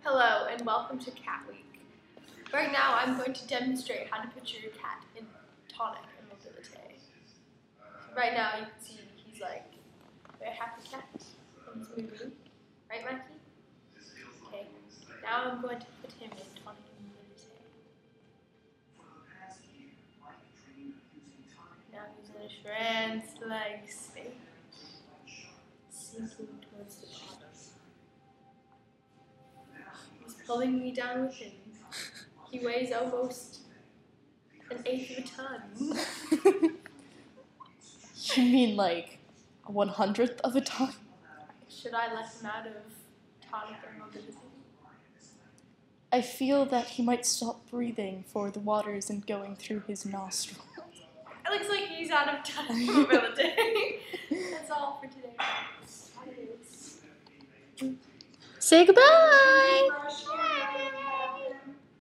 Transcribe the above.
Hello and welcome to Cat Week. Right now I'm going to demonstrate how to put your cat in tonic and mobility. Right now you can see he's like a very happy cat and he's moving. Right, Mikey? Okay. Now I'm going to put him in tonic and mobility. Now he's in a trance-like state, sinking towards the bottom. He's pulling me down with him. He weighs almost an eighth of a ton. You mean like 1/100th of a ton? Should I let him out of tonic and mobility? I feel that he might stop breathing for the water isn't going through his nostrils. It looks like he's out of tonic and mobility. That's all for today. Say goodbye!